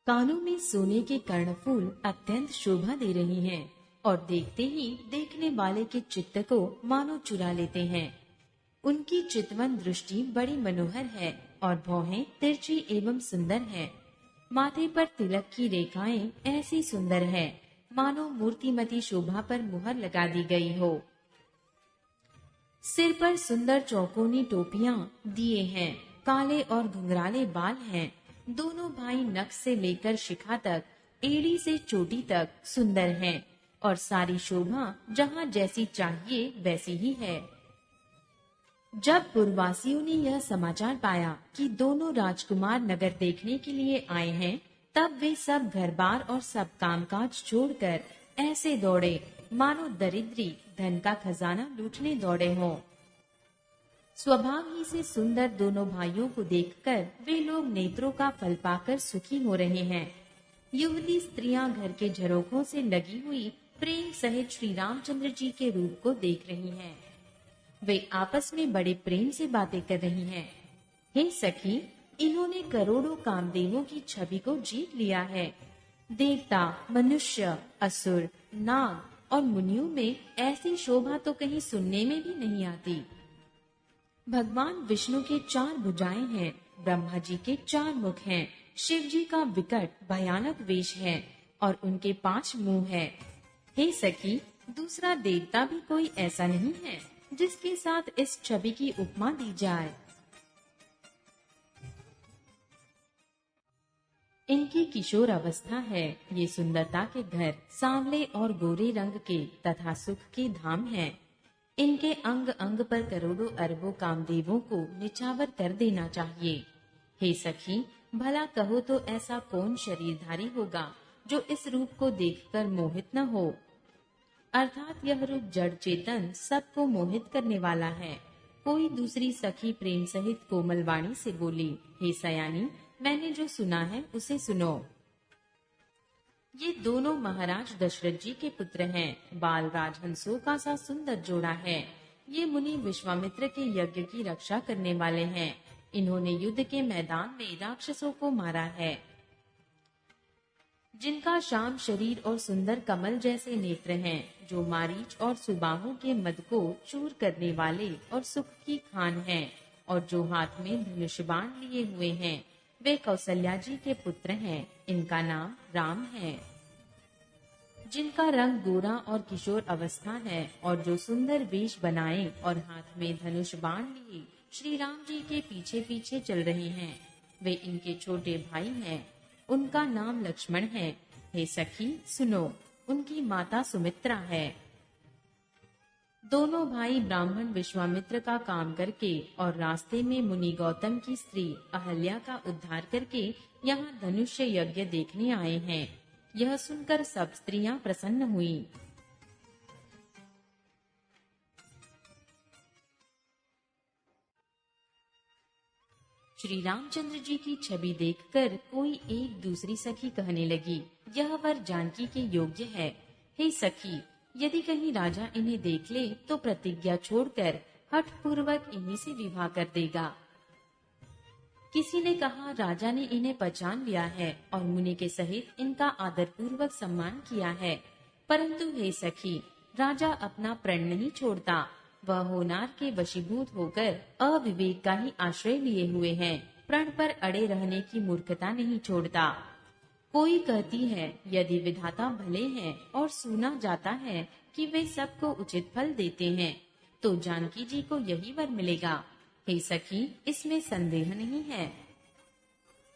कानों में सोने के कर्णफूल अत्यंत शोभा दे रही हैं और देखते ही देखने वाले के चित्त को मानो चुरा लेते हैं। उनकी चितवन दृष्टि बड़ी मनोहर है और भौहें तिरछी एवं सुंदर है। माथे पर तिलक की रेखाएं ऐसी सुंदर है मानो मूर्तिमती शोभा पर मुहर लगा दी गई हो। सिर पर सुंदर चौकोनी टोपियां दिए हैं, काले और घुंघराले बाल हैं। दोनों भाई नख से लेकर शिखा तक, एड़ी से चोटी तक सुंदर हैं और सारी शोभा जहाँ जैसी चाहिए वैसी ही है। जब पुरवासियों ने यह समाचार पाया कि दोनों राजकुमार नगर देखने के लिए आए हैं, तब वे सब घर बार और सब कामकाज छोड़कर ऐसे दौड़े मानो दरिद्री धन का खजाना लूटने दौड़े हों। स्वभाव ही से सुंदर दोनों भाइयों को देखकर वे लोग नेत्रों का फल पाकर सुखी हो रहे हैं। युवती स्त्रियां घर के झरोखों से लगी हुई प्रेम सहित श्री रामचंद्र जी के रूप को देख रही हैं। वे आपस में बड़े प्रेम से बातें कर रही हैं। हे सखी, इन्होंने करोड़ों कामदेवों की छवि को जीत लिया है। देवता, मनुष्य, असुर, नाग और मुनियों में ऐसी शोभा तो कहीं सुनने में भी नहीं आती। भगवान विष्णु के 4 भुजाएं हैं, ब्रह्मा जी के 4 मुख हैं, शिव जी का विकट भयानक वेश है और उनके 5 मुंह हैं। हे सखी, दूसरा देवता भी कोई ऐसा नहीं है जिसके साथ इस छवि की उपमा दी जाए। इनकी किशोर अवस्था है। ये सुंदरता के घर सांवले और गोरे रंग के तथा सुख के धाम हैं। इनके अंग अंग पर करोड़ों अरबों कामदेवों को निछावर कर देना चाहिए। हे सखी, भला कहो तो ऐसा कौन शरीरधारी होगा जो इस रूप को देखकर मोहित न हो। अर्थात यह रूप जड़ चेतन सबको मोहित करने वाला है। कोई दूसरी सखी प्रेम सहित कोमल वाणी से बोली, हे सयानी, मैंने जो सुना है उसे सुनो। ये दोनों महाराज दशरथ जी के पुत्र हैं। बाल राजहंसों का सा सुंदर जोड़ा है। ये मुनि विश्वामित्र के यज्ञ की रक्षा करने वाले हैं। इन्होंने युद्ध के मैदान में राक्षसों को मारा है। जिनका श्याम शरीर और सुंदर कमल जैसे नेत्र हैं, जो मारीच और सुबाहों के मद को चूर करने वाले और सुख की खान हैं, और जो हाथ में धनुष बाण लिए हुए हैं, वे कौशल्या जी के पुत्र हैं। इनका नाम राम है। जिनका रंग गोरा और किशोर अवस्था है और जो सुंदर वेश बनाए और हाथ में धनुष बाण लिए श्री राम जी के पीछे पीछे चल रहे हैं, वे इनके छोटे भाई हैं। उनका नाम लक्ष्मण है। हे सखी, सुनो, उनकी माता सुमित्रा है। दोनों भाई ब्राह्मण विश्वामित्र का काम करके और रास्ते में मुनि गौतम की स्त्री अहल्या का उद्धार करके यहाँ धनुष्य यज्ञ देखने आए हैं। यह सुनकर सब स्त्रियां प्रसन्न हुई। श्री रामचंद्र जी की छवि देखकर कोई एक दूसरी सखी कहने लगी, यह वर जानकी के योग्य है। हे सखी, यदि कहीं राजा इन्हें देख ले तो प्रतिज्ञा छोड़कर हठ पूर्वक इन्हीं से विवाह कर देगा। किसी ने कहा, राजा ने इन्हें पहचान लिया है और मुनि के सहित इनका आदर पूर्वक सम्मान किया है। परंतु हे सखी, राजा अपना प्रण नहीं छोड़ता। वह होनार के वशीभूत होकर अविवेक का ही आश्रय लिए हुए हैं। प्रण पर अड़े रहने की मूर्खता नहीं छोड़ता। कोई कहती है, यदि विधाता भले हैं और सुना जाता है कि वे सबको उचित फल देते हैं, तो जानकी जी को यही वर मिलेगा। हे सखी, इसमें संदेह नहीं है।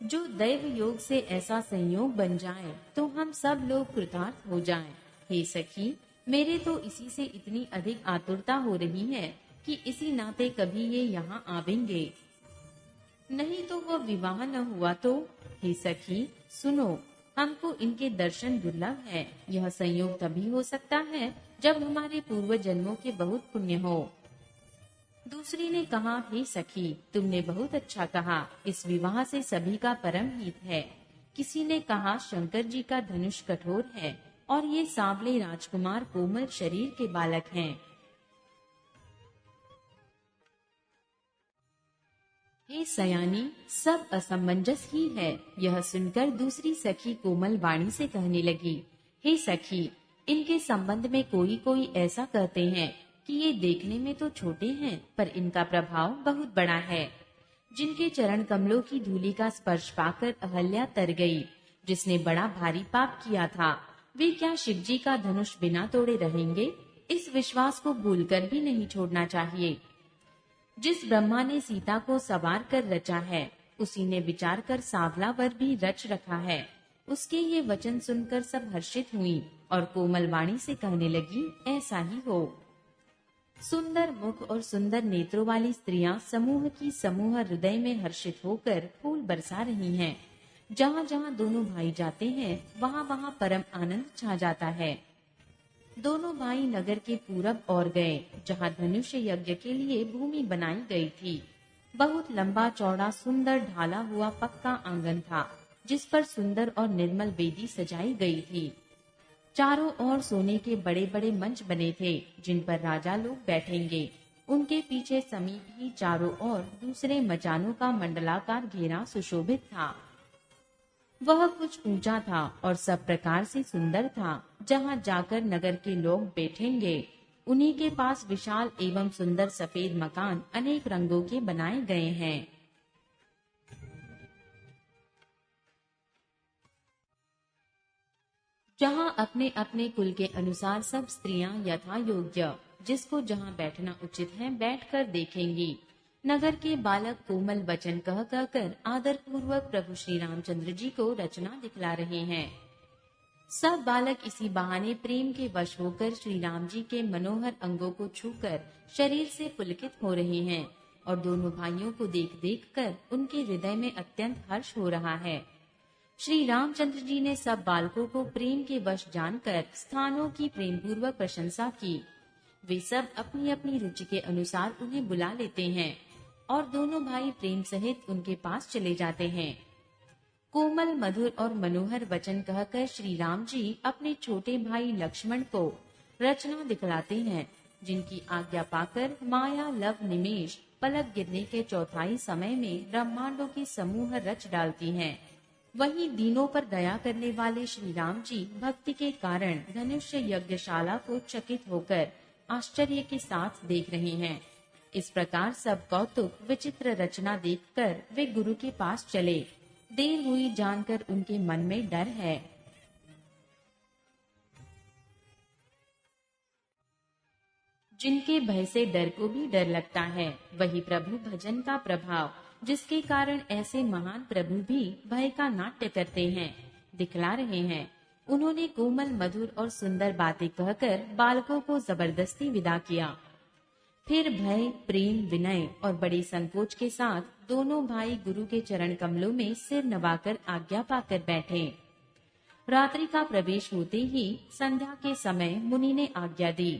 जो दैव योग से ऐसा संयोग बन जाए तो हम सब लोग कृतार्थ हो जाएं। हे सखी, मेरे तो इसी से इतनी अधिक आतुरता हो रही है कि इसी नाते कभी ये यहाँ आवेंगे। नहीं तो वह विवाह न हुआ तो। हे सखी, सुनो, हमको इनके दर्शन दुर्लभ है। यह संयोग तभी हो सकता है जब हमारे पूर्व जन्मों के बहुत पुण्य हो। दूसरी ने कहा, हे सखी, तुमने बहुत अच्छा कहा। इस विवाह से सभी का परम हित है। किसी ने कहा, शंकर जी का धनुष कठोर है और ये सांवले राजकुमार कोमल शरीर के बालक हैं। हे सयानी, सब असमंजस ही है। यह सुनकर दूसरी सखी कोमल वाणी से कहने लगी, हे सखी, इनके संबंध में कोई कोई ऐसा कहते हैं कि ये देखने में तो छोटे हैं, पर इनका प्रभाव बहुत बड़ा है। जिनके चरण कमलों की धूलि का स्पर्श पाकर अहल्या तर गई, जिसने बड़ा भारी पाप किया था, वे क्या शिव जी का धनुष बिना तोड़े रहेंगे? इस विश्वास को भूलकर भी नहीं छोड़ना चाहिए। जिस ब्रह्मा ने सीता को सवार कर रचा है, उसी ने विचार कर सांवला वर भी रच रखा है। उसके ये वचन सुनकर सब हर्षित हुई और कोमल वाणी से कहने लगी, ऐसा ही हो। सुंदर मुख और सुंदर नेत्रों वाली स्त्रियां समूह की समूह हृदय में हर्षित होकर फूल बरसा रही हैं। जहाँ जहाँ दोनों भाई जाते हैं, वहाँ वहाँ परम आनंद छा जाता है। दोनों भाई नगर के पूरब और गए, जहाँ धनुष्य यज्ञ के लिए भूमि बनाई गई थी। बहुत लंबा चौड़ा सुंदर ढाला हुआ पक्का आंगन था, जिस पर सुंदर और निर्मल वेदी सजाई गई थी। चारों ओर सोने के बड़े बड़े मंच बने थे, जिन पर राजा लोग बैठेंगे। उनके पीछे समीप ही चारों ओर दूसरे मचानों का मंडलाकार घेरा सुशोभित था। वह कुछ ऊंचा था और सब प्रकार से सुंदर था। जहाँ जाकर नगर के लोग बैठेंगे, उन्हीं के पास विशाल एवं सुंदर सफेद मकान अनेक रंगों के बनाए गए हैं। जहाँ अपने अपने कुल के अनुसार सब स्त्रियां यथा योग्य, जिसको जहाँ बैठना उचित है बैठकर देखेंगी। नगर के बालक कोमल वचन कह कहकर आदर पूर्वक प्रभु श्री रामचंद्र जी को रचना दिखला रहे हैं। सब बालक इसी बहाने प्रेम के वश होकर श्री राम जी के मनोहर अंगों को छूकर शरीर से पुलकित हो रहे हैं और दोनों भाइयों को देख देख कर उनके हृदय में अत्यंत हर्ष हो रहा है। श्री रामचंद्र जी ने सब बालकों को प्रेम के वश जानकर स्थानों की प्रेम पूर्वक प्रशंसा की। वे सब अपनी अपनी रुचि के अनुसार उन्हें बुला लेते हैं और दोनों भाई प्रेम सहित उनके पास चले जाते हैं। कोमल मधुर और मनोहर वचन कहकर श्री राम जी अपने छोटे भाई लक्ष्मण को रचना दिखलाते हैं, जिनकी आज्ञा पाकर माया लव निमेष पलक गिरने के चौथाई समय में ब्रह्मांडों के समूह रच डालती हैं। वहीं दीनों पर दया करने वाले श्री राम जी भक्ति के कारण धनुष्य यज्ञशाला को चकित होकर आश्चर्य के साथ देख रहे हैं। इस प्रकार सब कौतुक विचित्र रचना देखकर वे गुरु के पास चले। देर हुई जानकर उनके मन में डर है। जिनके भय से डर को भी डर लगता है, वही प्रभु भजन का प्रभाव, जिसके कारण ऐसे महान प्रभु भी भय का नाट्य करते हैं, दिखला रहे हैं। उन्होंने कोमल मधुर और सुंदर बातें कहकर बालकों को जबरदस्ती विदा किया। फिर भय, प्रेम, विनय और बड़े संकोच के साथ दोनों भाई गुरु के चरण कमलों में सिर नवाकर आज्ञा पाकर बैठे। रात्रि का प्रवेश होते ही संध्या के समय मुनि ने आज्ञा दी।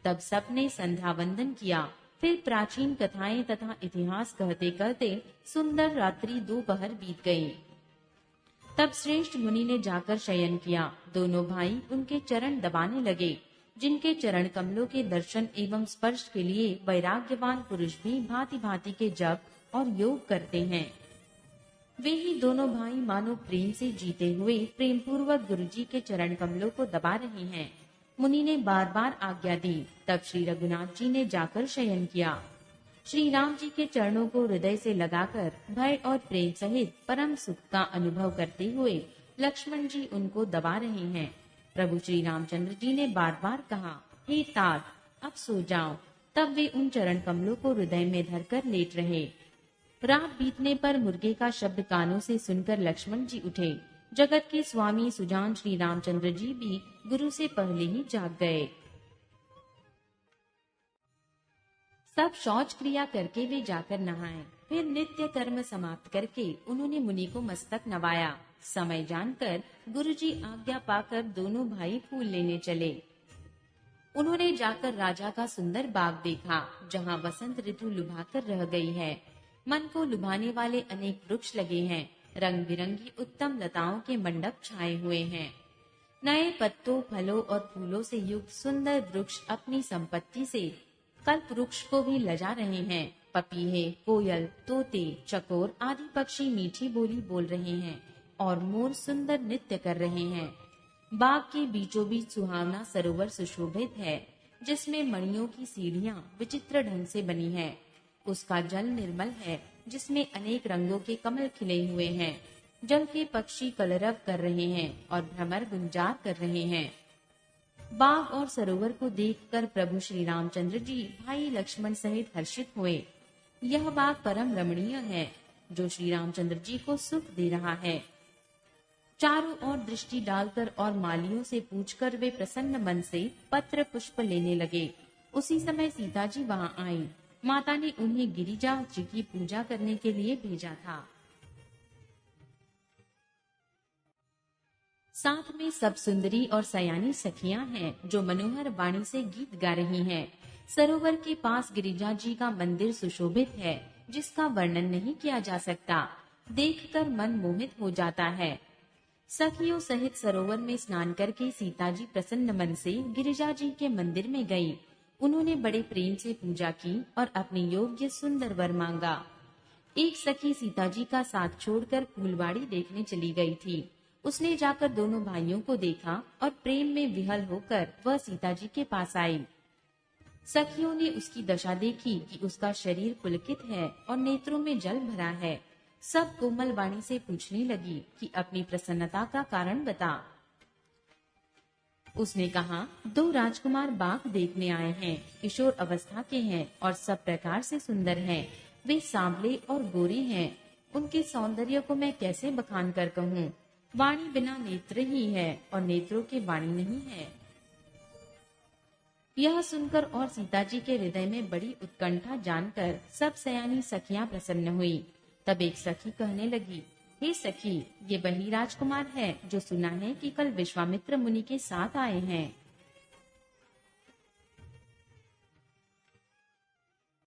तब सबने संध्या वंदन किया। फिर प्राचीन कथाएं तथा इतिहास कहते कहते सुंदर रात्रि दोपहर बीत गई। तब श्रेष्ठ मुनि ने जाकर शयन किया। दोनों भाई उनके चरण दबाने लगे। जिनके चरण कमलों के दर्शन एवं स्पर्श के लिए वैराग्यवान पुरुष भी भांति भांति के जप और योग करते हैं, वे ही दोनों भाई मानो प्रेम से जीते हुए प्रेम पूर्वक गुरु जी के चरण कमलों को दबा रहे हैं। मुनि ने बार बार आज्ञा दी। तब श्री रघुनाथ जी ने जाकर शयन किया। श्री राम जी के चरणों को हृदय से लगाकर भय और प्रेम सहित परम सुख का अनुभव करते हुए लक्ष्मण जी उनको दबा रहे हैं। प्रभु श्री रामचंद्र जी ने बार बार कहा, हे तात, अब सो जाओ। तब वे उन चरण कमलों को हृदय में धरकर लेट रहे। रात बीतने पर मुर्गे का शब्द कानों से सुनकर लक्ष्मण जी उठे। जगत के स्वामी सुजान श्री रामचंद्र जी भी गुरु से पहले ही जाग गए। सब शौच क्रिया करके वे जाकर नहाए। फिर नित्य कर्म समाप्त करके उन्होंने मुनि को मस्तक नवाया। समय जानकर गुरुजी आज्ञा पाकर दोनों भाई फूल लेने चले। उन्होंने जाकर राजा का सुंदर बाग देखा, जहाँ वसंत ऋतु लुभाकर रह गई है। मन को लुभाने वाले अनेक वृक्ष लगे हैं। रंग बिरंगी उत्तम लताओं के मंडप छाए हुए हैं। नए पत्तों, फलों और फूलों से युक्त सुंदर वृक्ष अपनी संपत्ति से कल्प वृक्ष को भी लजा रहे हैं। पपीहे, कोयल, तोते, चकोर आदि पक्षी मीठी बोली बोल रहे हैं और मोर सुंदर नृत्य कर रहे हैं। बाग के बीचों बीच सुहावना सरोवर सुशोभित है, जिसमें मणियों की सीढ़ियां विचित्र ढंग से बनी है। उसका जल निर्मल है, जिसमें अनेक रंगों के कमल खिले हुए हैं। जल के पक्षी कलरव कर रहे हैं और भ्रमर गुंजार कर रहे हैं। बाग और सरोवर को देखकर प्रभु श्री रामचंद्र जी भाई लक्ष्मण सहित हर्षित हुए। यह बाग परम रमणीय है, जो श्री रामचंद्र जी को सुख दे रहा है। चारों ओर दृष्टि डालकर और मालियों से पूछकर वे प्रसन्न मन से पत्र पुष्प लेने लगे। उसी समय सीता जी वहां आई। माता ने उन्हें गिरिजा जी की पूजा करने के लिए भेजा था। साथ में सब सुंदरी और सयानी सखियां हैं, जो मनोहर वाणी से गीत गा रही हैं। सरोवर के पास गिरिजा जी का मंदिर सुशोभित है, जिसका वर्णन नहीं किया जा सकता। देखकर मन मोहित हो जाता है। सखियों सहित सरोवर में स्नान करके सीता जी प्रसन्न मन से गिरिजा जी के मंदिर में गईं। उन्होंने बड़े प्रेम से पूजा की और अपनी योग्य सुंदर वर मांगा। एक सखी सीता जी का साथ छोड़कर फूलवाड़ी देखने चली गई थी। उसने जाकर दोनों भाइयों को देखा और प्रेम में विहल होकर वह सीता जी के पास आई। सखियों ने उसकी दशा देखी कि उसका शरीर पुलकित है और नेत्रों में जल भरा है। सब कोमल वाणी से पूछने लगी कि अपनी प्रसन्नता का कारण बता। उसने कहा, 2 राजकुमार बाग देखने आए हैं। किशोर अवस्था के हैं और सब प्रकार से सुंदर हैं। वे सांवले और गोरे हैं। उनके सौंदर्य को मैं कैसे बखान कर कहूँ। वाणी बिना नेत्र ही है और नेत्रों के वाणी नहीं है। यह सुनकर और सीता जी के हृदय में बड़ी उत्कंठा जानकर सब सयानी सखियां प्रसन्न हुई। तब एक सखी कहने लगी, हे सखी, ये वही राजकुमार है जो सुना है कि कल विश्वामित्र मुनि के साथ आए हैं।